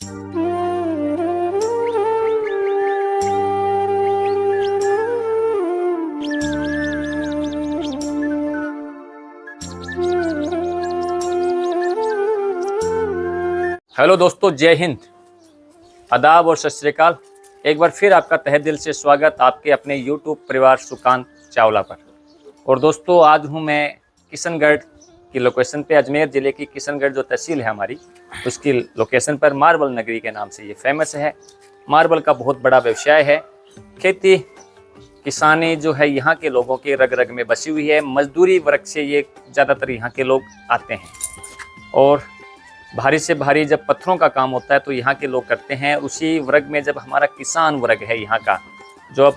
Hello दोस्तों, जय हिंद, आदाब और सत श्री अकाल। एक बार फिर आपका तहे दिल से स्वागत आपके अपने यूट्यूब परिवार सुकांत चावला पर। और दोस्तों, आज हूं मैं किशनगढ़ की लोकेशन पे। अजमेर ज़िले की किशनगढ़ जो तहसील है हमारी, उसकी लोकेशन पर मार्बल नगरी के नाम से ये फेमस है। मार्बल का बहुत बड़ा व्यवसाय है। खेती किसानी जो है यहाँ के लोगों के रग रग में बसी हुई है। मजदूरी वर्ग से ये ज़्यादातर यहाँ के लोग आते हैं और भारी से भारी जब पत्थरों का काम होता है तो यहाँ के लोग करते हैं। उसी वर्ग में जब हमारा किसान वर्ग है यहाँ का, जो अब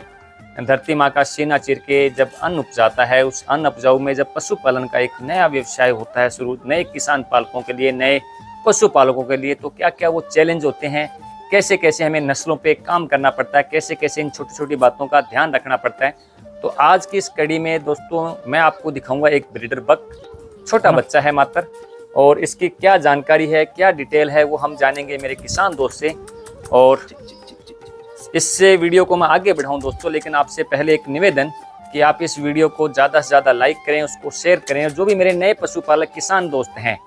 धरती माँ का सीना चीर के जब अन्न उपजाता है, उस अन्न उपजाऊ में जब पशुपालन का एक नया व्यवसाय होता है शुरू, नए किसान पालकों के लिए, नए पशुपालकों के लिए, तो क्या क्या वो चैलेंज होते हैं, कैसे कैसे हमें नस्लों पर काम करना पड़ता है, कैसे कैसे इन छोटी छोटी बातों का ध्यान रखना पड़ता है। तो आज की इस कड़ी में दोस्तों मैं आपको दिखाऊंगा एक ब्रीडर बक, छोटा बच्चा है मात्र, और इसकी क्या जानकारी है, क्या डिटेल है, वो हम जानेंगे मेरे किसान दोस्त से। और इससे वीडियो को मैं आगे बढ़ाऊं दोस्तों, लेकिन आपसे पहले एक निवेदन कि आप इस वीडियो को ज़्यादा से ज़्यादा लाइक करें, उसको शेयर करें। और जो भी मेरे नए पशुपालक किसान दोस्त हैं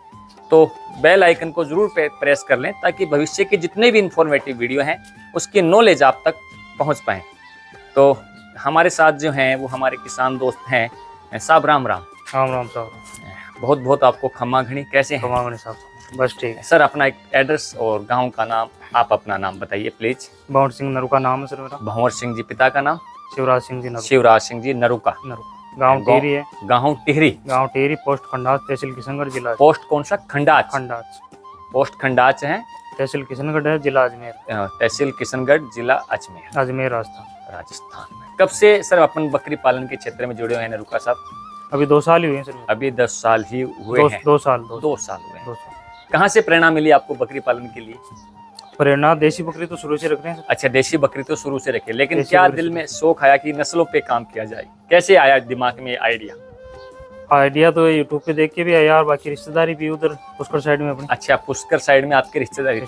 तो बेल आइकन को ज़रूर प्रेस कर लें, ताकि भविष्य की जितने भी इंफॉर्मेटिव वीडियो हैं उसकी नॉलेज आप तक पहुँच पाएँ। तो हमारे साथ जो हैं वो हमारे किसान दोस्त हैं। साहब राम राम। राम राम साहब। बहुत बहुत आपको खम्मा घनी। कैसे हैं? खम्मा घनी साहब, बस ठीक है सर। अपना एक एड्रेस और गांव का नाम, आप अपना नाम बताइए प्लीज। भंवर सिंह नरुका नाम है सर मेरा। भंवर सिंह जी, पिता का नाम? शिवराज सिंह जी नरुका। शिवराज सिंह जी नरुका। गांव टिहरी है। गांव टिहरी। गांव टिहरी, पोस्ट खंडाच, तहसील किशनगढ़, जिला। पोस्ट कौन सा? खंडाच। खंडाच। पोस्ट खंडाच है, तहसील किशनगढ़ है, जिला अजमेर। तहसील किशनगढ़, जिला अजमेर। अजमेर राजस्थान। राजस्थान में कब से सर अपन बकरी पालन के क्षेत्र में जुड़े हुए हैं नरुका साहब? अभी 2 साल ही हुए हैं सर। अभी 10 साल ही हुए हैं। 2 साल हुए हैं। 2 साल। कहाँ से प्रेरणा मिली आपको बकरी पालन के लिए? प्रेरणा देसी बकरी तो शुरू से रख रहे हैं सर। अच्छा, देसी बकरी तो शुरू से रखे, लेकिन क्या दिल में शौक आया कि नस्लों पे काम किया जाए? कैसे आया दिमाग में आइडिया? आइडिया तो यूट्यूब पे देख के भी आया, और बाकी रिश्तेदारी भी उधर पुष्कर साइड में अपनी। अच्छा, पुष्कर साइड में आपके रिश्तेदारी?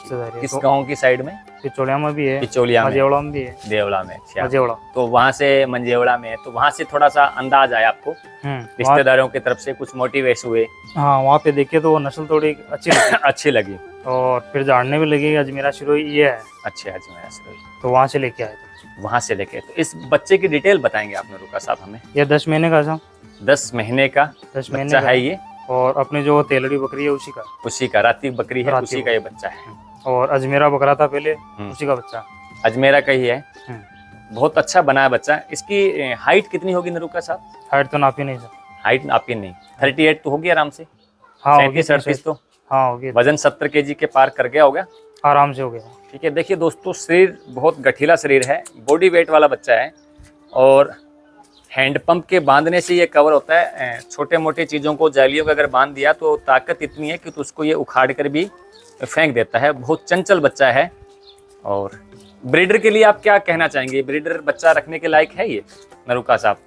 किस गांव की साइड में? पिचौलिया में भी है, पिचौलिया में, मंजेवड़ा में भी है। देवला में। अच्छा, मंजेवड़ा। तो वहाँ से मंजेवड़ा में, तो वहाँ से थोड़ा सा अंदाज आया आपको, रिश्तेदारों की तरफ से कुछ मोटिवेशन हुए? हाँ, वहाँ पे देखे तो वो नस्ल थोड़ी अच्छी लगी। अच्छी लगी, और फिर जानने भी लगे अजमेरा शिरोही ये है। अच्छा, अजमेरा शिरोही, तो वहाँ से लेके आए थे। वहाँ से लेके। तो इस बच्चे की डिटेल बताएंगे आप नरुका साहब हमें? ये 10 महीने का था। 10 महीने का 10 महीने बच्चा है ये। और अपने जो तेलड़ी बकरी है उसी का राती बकरी है, उसी का ये बच्चा है। और अजमेरा बकरा था पहले, उसी का बच्चा। अजमेरा का ही है। बहुत अच्छा बनाया बच्चा। इसकी हाइट कितनी होगी नरुका साहब? हाइट तो नापी नहीं सर। हाइट नापी नहीं। 38 तो होगी आराम से? हाँ, 37-38 तो? हाँ होगी। वजन 70 kg के पार कर गया होगा? आराम से हो गया। ठीक है। देखिए दोस्तों, शरीर बहुत गठीला शरीर है, बॉडी वेट वाला बच्चा है। और हैंडपंप के बांधने से ये कवर होता है। छोटे मोटे चीज़ों को, जालियों को अगर बांध दिया तो ताकत इतनी है कि तो उसको ये उखाड़ कर भी फेंक देता है। बहुत चंचल बच्चा है। और ब्रीडर के लिए आप क्या कहना चाहेंगे? ब्रीडर बच्चा रखने के लायक है ये नरुका साहब?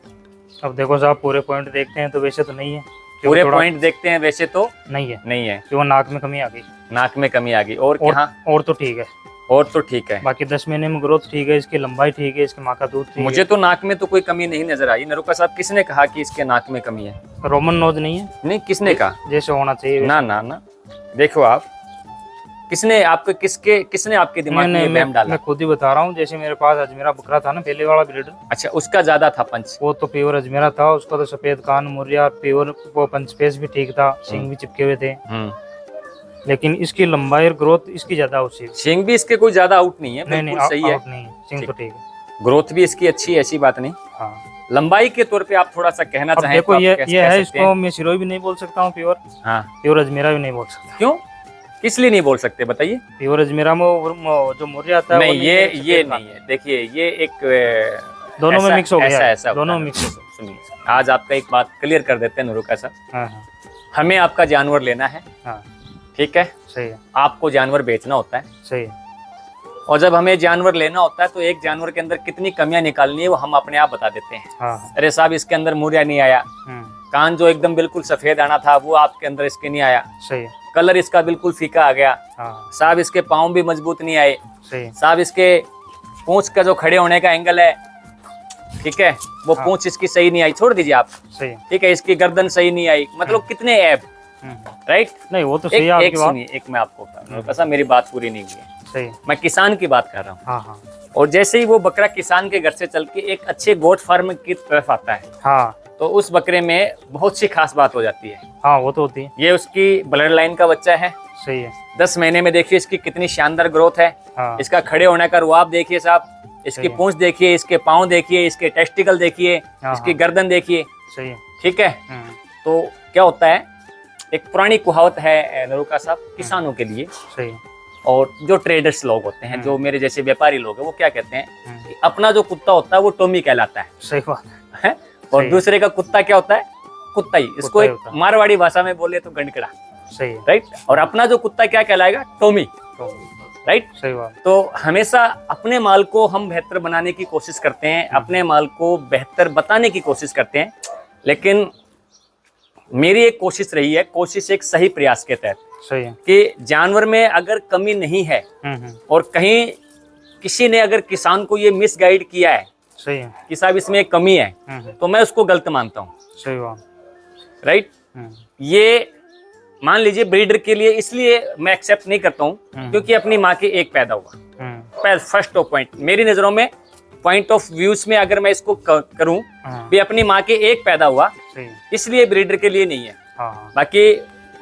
अब देखो साहब, पूरे पॉइंट देखते हैं तो वैसे तो नहीं है। पूरे पॉइंट देखते हैं वैसे तो नहीं है। क्यों? नाक में कमी आ गई। नाक में कमी आ गई। और तो ठीक है। और तो ठीक है। बाकी 10 महीने में ग्रोथ ठीक है, इसकी लंबाई ठीक है, इसकी माँ का दूध ठीक है। मुझे तो नाक में तो कोई कमी नहीं नजर आई। नरुका साहब, किसने कहा कि इसके नाक में कमी है? रोमन नोज नहीं है। नहीं, किसने कहा? जैसे होना चाहिए। ना, देखो आप, किसने आपके दिमाग में वहम डाला? मैं खुद ही बता रहा हूँ। जैसे मेरे पास अजमेरा बकरा था ना, पहले वाला ब्रीडर। अच्छा, उसका ज्यादा था पंच? वो तो प्योर अजमेरा था, उसका तो सफेद कान, मुर्रिया, प्योर वो पंच पेस भी ठीक था, सींग भी चिपके हुए थे। लेकिन इसकी लंबाई और ग्रोथ इसकी ज्यादा उसी। सींग भी इसके कोई ज्यादा आउट नहीं है? नहीं, सही है। सींग तो ठीक है। ग्रोथ भी इसकी अच्छी है, ऐसी बात नहीं। हाँ। लंबाई के तौर पे आप थोड़ा सा कहना चाहें? देखो ये है, इसको मैं शिरोही भी नहीं बोल सकता हूँ प्योर। हाँ। प्योर अजमेरा भी नहीं बोल सकता। क्यों? किस लिए नहीं बोल सकते बताइए? प्योर अजमेरा में जो मुर्रिया आता है नहीं, ये नहीं है। देखिए, ये एक दोनों में मिक्स हो गया। ऐसा दोनों मिक्स। सुनिए, आज आपका एक बात क्लियर कर देते हैं नरुका साहब। हमें आपका जानवर लेना है, ठीक है? सही है। आपको जानवर बेचना होता है, सही है। और जब हमें जानवर लेना होता है तो एक जानवर के अंदर कितनी कमियां निकालनी है वो हम अपने आप बता देते हैं। अरे साहब, इसके अंदर मुर्रिया नहीं आया, कान जो एकदम बिल्कुल सफेद आना था वो आपके अंदर इसके नहीं आया, सही है। कलर इसका बिल्कुल फीका आ गया हाँ साहब, इसके पाँव भी मजबूत नहीं आए सही साहब, इसके पूंछ का जो खड़े होने का एंगल है, ठीक है, वो हाँ। पूंछ इसकी सही नहीं आई, छोड़ दीजिए आप, सही। ठीक है, इसकी गर्दन सही नहीं आई, मतलब कितने ऐब, राइट। नहीं वो तो सही है आपकी बात। सुनिए, एक मैं आपको बता, मेरी बात पूरी नहीं हुई है, सही। मैं किसान की बात कर रहा हूँ। हाँ हाँ और जैसे ही वो बकरा किसान के घर से चल के एक अच्छे गोट फार्म की तरफ आता है, हाँ तो उस बकरे में बहुत सी खास बात हो जाती है। हाँ वो तो होती है। ये उसकी ब्लड लाइन का बच्चा है, सही है। 10 महीने में देखिए इसकी कितनी शानदार ग्रोथ है, हाँ इसका खड़े होने का रुआब देखिए साहब, इसकी सही है। पूंछ देखिए, इसके पाँव देखिए, इसके टेस्टिकल देखिए, हाँ, इसकी हाँ। गर्दन देखिए, सही है। ठीक है। तो क्या होता है, एक पुरानी कहावत है नरूका साहब किसानों के लिए, सही है। और जो ट्रेडर्स लोग होते हैं, जो मेरे जैसे व्यापारी लोग हैं, वो क्या कहते हैं कि अपना जो कुत्ता होता है वो टोमी कहलाता सही बात है, और सही। दूसरे का कुत्ता क्या होता है, कुत्ता ही। इसको ही एक होता है। मारवाड़ी भाषा में बोले तो गंडकड़ा, सही है। राइट। और अपना जो कुत्ता क्या कहलाएगा, टोमी, राइट। सही बात। तो हमेशा अपने माल को हम बेहतर बनाने की कोशिश करते हैं, अपने माल को बेहतर बताने की कोशिश करते हैं, लेकिन मेरी एक कोशिश रही है, कोशिश एक सही प्रयास के तहत, सही है। कि जानवर में अगर कमी नहीं है और कहीं किसी ने अगर किसान को ये मिसगाइड किया है सही है। कि साहब इसमें एक कमी है, तो मैं उसको गलत मानता हूँ, सही बात। राइट। ये मान लीजिए ब्रीडर के लिए इसलिए मैं एक्सेप्ट नहीं करता हूँ क्योंकि अपनी माँ के एक पैदा हुआ, फर्स्ट ऑफ पॉइंट मेरी नजरों में, पॉइंट ऑफ व्यूज में अगर मैं इसको करूं भी अपनी माँ के एक पैदा हुआ, सही। इसलिए ब्रीडर के लिए नहीं है। हाँ बाकी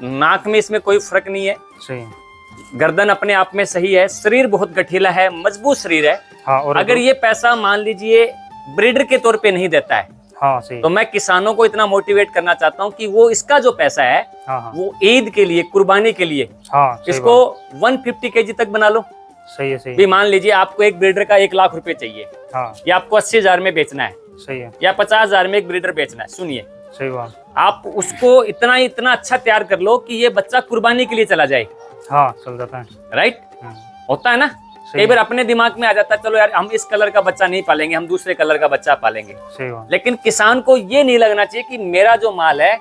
नाक में इसमें कोई फर्क नहीं है, सही। गर्दन अपने आप में सही है, शरीर बहुत गठीला है, मजबूत शरीर है। हाँ और अगर ये पैसा मान लीजिए ब्रीडर के तौर पे नहीं देता है, हाँ सही। तो मैं किसानों को इतना मोटिवेट करना चाहता हूँ कि वो इसका जो पैसा है हाँ वो ईद के लिए, कुर्बानी के लिए, हाँ इसको 150 kg तक बना लो। सही है। सही भी मान लीजिए आपको एक ब्रीडर का 1 लाख रुपए चाहिए, हाँ या आपको 80,000 में बेचना है, सही है। या 50,000 में एक ब्रीडर बेचना है, सुनिए, सही बात। आप उसको इतना अच्छा तैयार कर लो कि ये बच्चा कुर्बानी के लिए चला जाए, हाँ चल जाता है। राइट। होता है ना, कई बार अपने दिमाग में आ जाता है चलो यार हम इस कलर का बच्चा नहीं पालेंगे, हम दूसरे कलर का बच्चा पालेंगे। सही बात। लेकिन किसान को ये नहीं लगना चाहिए कि मेरा जो माल है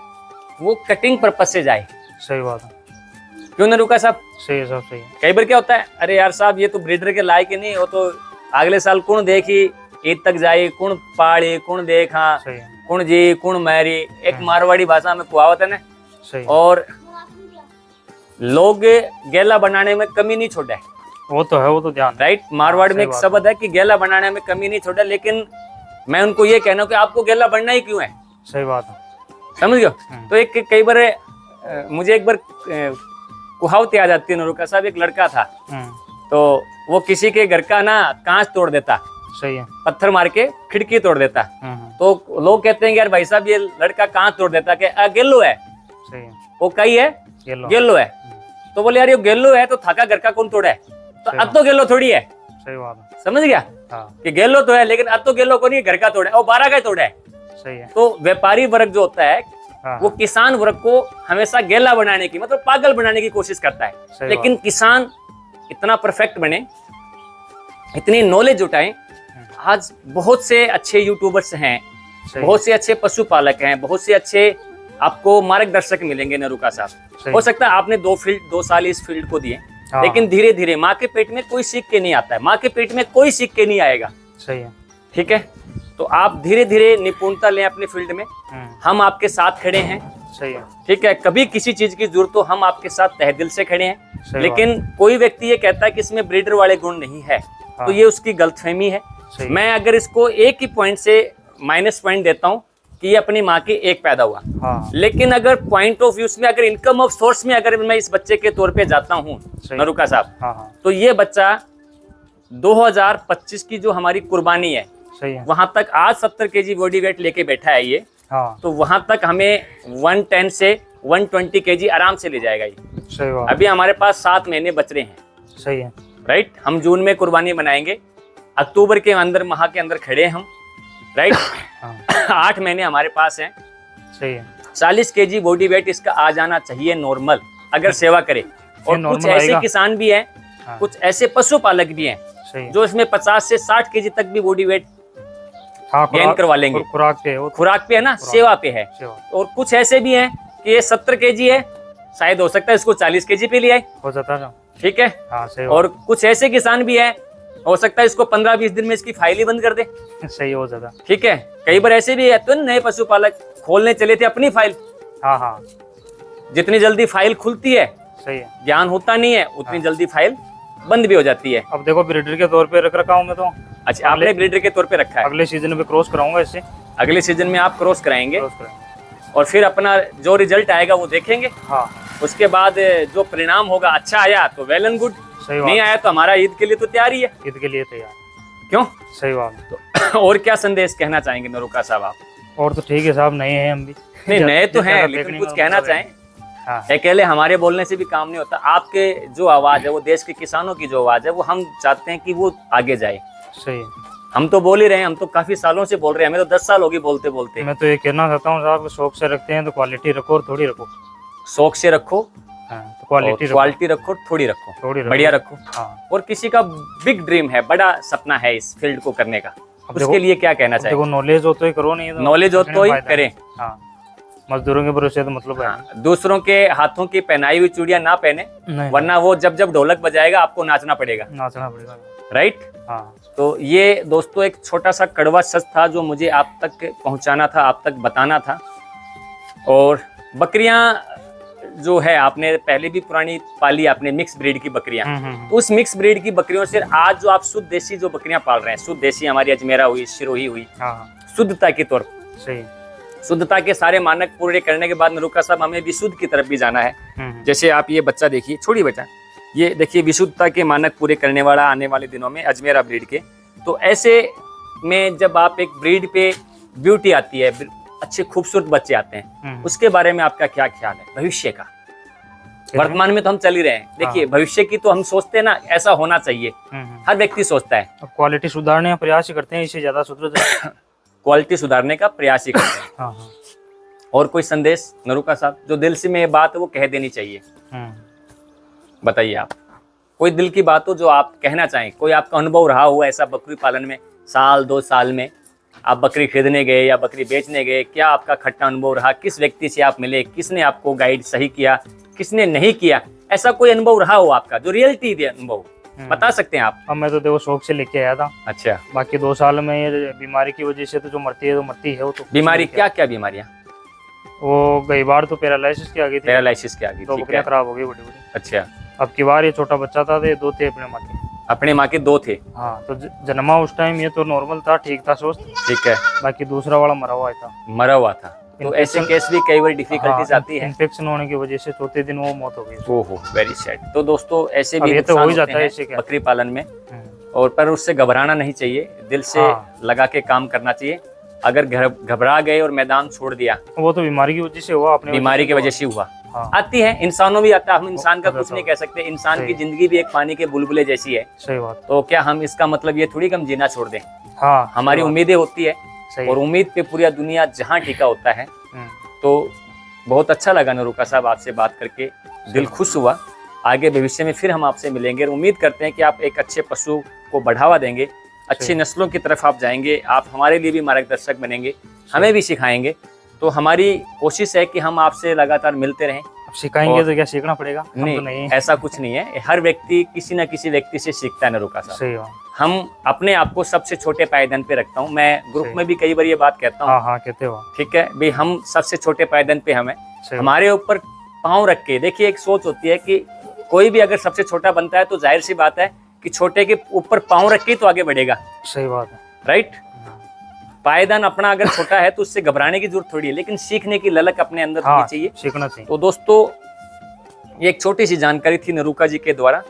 वो कटिंग पर्पज से जाए। सही बात है। क्यों ना रुका साहब? सही है, सब सही है। कई बार क्या होता है, अरे यार साहब ये तो ब्रीडर के लायक ही नहीं, वो तो अगले साल कौन देखी ईद तक जाए, कौन पाड़ी, कौन देखा, सही है। कौन जी कौन मैरी, एक मारवाड़ी भाषा में कहावत है ना। सही। और लोग गेला बनाने में कमी नहीं छोड़ा है, वो तो है, वो तो ध्यान। राइट। मारवाड़ में एक शब्द है कि गेला बनाने में कमी नहीं छोड़ा, लेकिन मैं उनको ये कहना कि आपको गेला बनना ही क्यों है। सही बात है। समझ गयो। तो एक कई बार मुझे एक बार कहावत याद आती है नरूका साहब, एक लड़का था तो वो किसी के घर का ना कांच तोड़ देता, सही है। पत्थर मार के खिड़की तोड़ देता। तो लोग कहते हैं यार भाई साहब ये लड़का कांच तोड़ देता, कि गेलो है। सही है। वो कई है गेलो है। तो बोले यार ये गेलो है तो थाका घर का कौन तोड़ा है, तो अब तो गेलो थोड़ी है। सही बात है। समझ गया। हाँ। कि गेलो तो है लेकिन अब तो गेलो को नहीं, घर का तोड़ा है, वो 12 का तोड़ा है। सही है। तो व्यापारी वर्ग जो होता है वो किसान वर्ग को हमेशा गेला बनाने की, मतलब पागल बनाने की कोशिश करता है। लेकिन किसान इतना परफेक्ट बने, इतनी नॉलेज जुटाएं। आज बहुत से अच्छे यूट्यूबर्स हैं, बहुत से अच्छे पशुपालक हैं, बहुत से अच्छे आपको मार्गदर्शक मिलेंगे नरूका साहब। हो सकता है आपने 2 साल इस फील्ड को दिए, लेकिन धीरे धीरे माँ के पेट में कोई सीख के नहीं आता है, माँ के पेट में कोई सीख के नहीं आएगा। सही है। ठीक है। तो आप धीरे धीरे निपुणता लें अपने फील्ड में, हम आपके साथ खड़े हैं। सही है। ठीक है। कभी किसी चीज की जरूरत हो हम आपके साथ तहे दिल से खड़े हैं। लेकिन कोई व्यक्ति ये कहता है कि इसमें ब्रीडर वाले गुण नहीं है, तो ये उसकी गलतफहमी है। मैं अगर इसको एक ही पॉइंट से माइनस पॉइंट देता हूँ कि ये अपनी माँ के एक पैदा हुआ। लेकिन अगर पॉइंट ऑफ व्यू में, अगर इनकम ऑफ सोर्स में अगर मैं इस बच्चे के तौर पे जाता हूँ नरूका साहब, तो ये बच्चा 2025 की जो हमारी कुर्बानी है, वहां तक आज 70 kg बॉडी वेट लेके बैठा है ये। तो वहां तक हमें 110 से 120 kg आराम से ले जाएगा ये। सही बात। अभी हमारे पास 7 महीने बच रहे हैं। सही है। राइट। हम जून में कुर्बानी बनाएंगे, अक्टूबर के अंदर माह के अंदर खड़े हैं हम। राइट। 8 महीने हमारे पास हैं। सही है। 40 kg बॉडी वेट इसका आ जाना चाहिए नॉर्मल, अगर सेवा करे। और कुछ ऐसे किसान भी हैं, कुछ ऐसे पशुपालक भी हैं जो इसमें 50 से 60 kg तक भी बॉडी वेट गेन करवा लेंगे। खुराक पे है, खुराक पे है ना, सेवा पे है। और कुछ ऐसे भी हैं कि ये 70 kg है, शायद हो सकता है इसको 40 kg पे ले आए, हो जाता है। ठीक है। हाँ सही और कुछ ऐसे किसान भी है, हो सकता है इसको 15-20 दिन में इसकी फाइल ही बंद कर दे, सही हो जाता। ठीक है। कई बार ऐसे भी है, तो नए पशुपालक खोलने चले थे अपनी फाइल, हाँ हाँ जितनी जल्दी फाइल खुलती है, सही है। ज्ञान होता नहीं है, उतनी जल्दी फाइल बंद भी हो जाती है। अब देखो ब्रीडर के तौर पे रख रखा हूँ मैं तो। अच्छा, आपने ब्रीडर के तौर पे रखा है। अगले सीजन में क्रॉस कराऊंगा इससे। अगले सीजन में आप क्रॉस कराएंगे क्रॉस कराएंगे और फिर अपना जो रिजल्ट आएगा वो देखेंगे। हाँ उसके बाद जो परिणाम होगा, अच्छा आया तो वेल एंड गुड, सही नहीं बात। आया तो हमारा ईद के लिए तो तैयार ही है, ईद के लिए तैयार। क्यों? सही बात। तो और क्या संदेश कहना चाहेंगे नरूका साहब आप? और तो ठीक है साहब, नए हैं हम भी। नहीं, नए तो हैं, जितना लेकिन देखने कुछ का कहना मतलब है। चाहें? हाँ अकेले हमारे बोलने से भी काम नहीं होता। आपके जो आवाज है वो देश के किसानों की जो आवाज है, वो हम चाहते हैं कि वो आगे जाए। सही है। हम तो बोल ही रहे हैं, हम तो काफी सालों से बोल रहे हैं, हमें तो 10 साल हो गए बोलते बोलते। मैं तो ये कहना चाहता हूँ साहब, शौक से रखते हैं तो क्वालिटी रखो और थोड़ी रखो। शौक से रखो, हाँ तो क्वालिटी क्वालिटी रखो, थोड़ी रखो, थोड़ी रखो, बढ़िया रखो। हाँ। और किसी का बिग ड्रीम है, बड़ा सपना है इस फील्ड को करने का, अब उसके लिए क्या कहना देखो चाहिए? नॉलेज हो तो ही करो, नहीं तो नॉलेज हो तो ही करें। हाँ मजदूरों के भरोसे तो मतलब है हाँ, दूसरों के हाथों की पहनाई हुई चूड़ियां ना पहने, नहीं, वरना वो जब जब ढोलक बजाएगा आपको नाचना पड़ेगा, नाचना पड़ेगा। राइट? हाँ तो ये दोस्तों एक छोटा सा कड़वा सच था जो मुझे आप तक पहुंचाना था, आप तक बताना था। और बकरियां जो है आपने पहले भी पुरानी पाली, आपने मिक्स ब्रीड की बकरियां, तो उस मिक्स ब्रीड की बकरियों से आज जो आप शुद्ध देसी जो बकरियां पाल रहे हैं, शुद्ध देसी हमारी अजमेरा हुई, सिरोही हुई, हाँ शुद्धता के तौर पर, सही। शुद्धता के सारे मानक पूरे करने के बाद नरूका साहब हमें विशुद्ध की तरफ भी जाना है। जैसे आप ये बच्चा देखिए, छोड़िए बेटा, ये देखिए विशुद्धता के मानक पूरे करने वाला आने वाले दिनों में अजमेरा ब्रीड के। तो ऐसे में जब आप एक ब्रीड पे ब्यूटी आती है, अच्छे खूबसूरत बच्चे आते हैं, उसके बारे में आपका क्या ख्याल है भविष्य का? वर्तमान में तो हम चल ही रहे हैं, देखिए भविष्य की तो हम सोचते हैं ना, ऐसा होना चाहिए, हर व्यक्ति सोचता है। अब क्वालिटी सुधारने का प्रयास ही करते हैं, इससे ज्यादा सुधर जाए। क्वालिटी सुधारने का प्रयास ही करते हैं। हाँ हाँ। और कोई संदेश नरूका साहब, जो दिल से में ये बात है वो कह देनी चाहिए, बताइए आप। कोई दिल की बात हो जो आप कहना चाहें, कोई आपका अनुभव रहा हो ऐसा बकरी पालन में, साल 2 साल में आप बकरी खरीदने गए या बकरी बेचने गए, क्या आपका खट्टा अनुभव रहा? किस व्यक्ति से आप मिले, किसने आपको गाइड सही किया, किसने नहीं किया? ऐसा कोई अनुभव रहा हो आपका जो रियलिटी दे अनुभव, बता सकते हैं आप? अब मैं तो देखो शौक से लेके आया था। अच्छा। बाकी 2 साल में ये बीमारी की वजह से तो जो मरती है तो मरती है। वो तो बीमारी क्या क्या बीमारियां? वो गई बार तो पैरालिसिस की आ गई थी। पैरालिसिस की आ गई, 2 ठीक है। बकरियां खराब हो गई बड़ी बड़ी। अच्छा। अब की बार ये छोटा बच्चा था तो ये 2 थे अपने माँ के। अपने माँ के 2 थे? हाँ तो जन्मा उस टाइम ये तो नॉर्मल था, ठीक था, स्वस्थ। ठीक है। बाकी दूसरा वाला मरा हुआ था। मरा हुआ था। तो ऐसे केस भी कई बार डिफिकल्टीज आती है। इन्फेक्शन होने की वजह से चौथे दिन वो मौत हो गई। ओहो, वेरी सैड। तो दोस्तों ऐसे भी तो हो ही जाता है इससे क्या बकरी पालन में, और पर उससे घबराना नहीं चाहिए, दिल से लगा के काम करना चाहिए। अगर घबरा गए और मैदान छोड़ दिया, वो तो बीमारी की वजह से हुआ, अपने बीमारी की वजह से हुआ। आती है, इंसानों भी आता है, हम इंसान का कुछ नहीं कह सकते। इंसान की जिंदगी भी एक पानी के बुलबुले जैसी है। सही बात। तो क्या हम इसका मतलब ये थोड़ी कि हम जीना छोड़ दें? हाँ, हमारी उम्मीदें होती है, और उम्मीद पे पूरी दुनिया जहाँ टिका होता है। तो बहुत अच्छा लगा नरूका साहब आपसे बात करके, दिल खुश हुआ। आगे भविष्य में फिर हम आपसे मिलेंगे और उम्मीद करते हैं कि आप एक अच्छे पशु को बढ़ावा देंगे, अच्छी नस्लों की तरफ आप जाएंगे, आप हमारे लिए भी मार्गदर्शक बनेंगे, हमें भी सिखाएंगे। तो हमारी कोशिश है कि हम आपसे लगातार मिलते रहें। सिखाएंगे तो क्या सीखना पड़ेगा? नहीं, तो नहीं, ऐसा कुछ नहीं है। हर व्यक्ति किसी न किसी व्यक्ति से सीखता है नरूका साहब। सही बात। हम अपने आप को सबसे छोटे पायदान पे रखता हूँ, मैं ग्रुप में भी कई बार ये बात कहता हूँ। हाँ हाँ, कहते हो। ठीक है भाई, हम सबसे छोटे पायदान पे हमें, हमारे ऊपर पाँव रख के देखिए, एक सोच होती है कि कोई भी अगर सबसे छोटा बनता है तो जाहिर सी बात है कि छोटे के ऊपर पाँव रख के तो आगे बढ़ेगा। सही बात है, राइट? पायदान अपना अगर छोटा है तो उससे घबराने की जरूरत थोड़ी है, लेकिन सीखने की ललक अपने अंदर होनी चाहिए, सीखना चाहिए। तो दोस्तों ये एक छोटी सी जानकारी थी नरूका जी के द्वारा,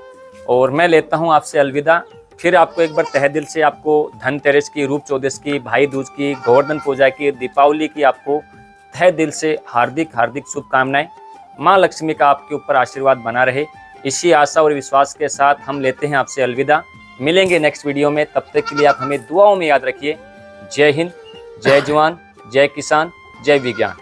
और मैं लेता हूँ आपसे अलविदा। फिर आपको एक बार तहे दिल से आपको धनतेरस की, रूप चौदस की, भाई दूज की, गोवर्धन पूजा की, दीपावली की आपको तहे दिल से हार्दिक हार्दिक शुभकामनाएं। माँ लक्ष्मी का आपके ऊपर आशीर्वाद बना रहे, इसी आशा और विश्वास के साथ हम लेते हैं आपसे अलविदा। मिलेंगे नेक्स्ट वीडियो में, तब तक के लिए आप हमें दुआओं में याद रखिए। जय हिंद, जय जवान, जय किसान, जय विज्ञान।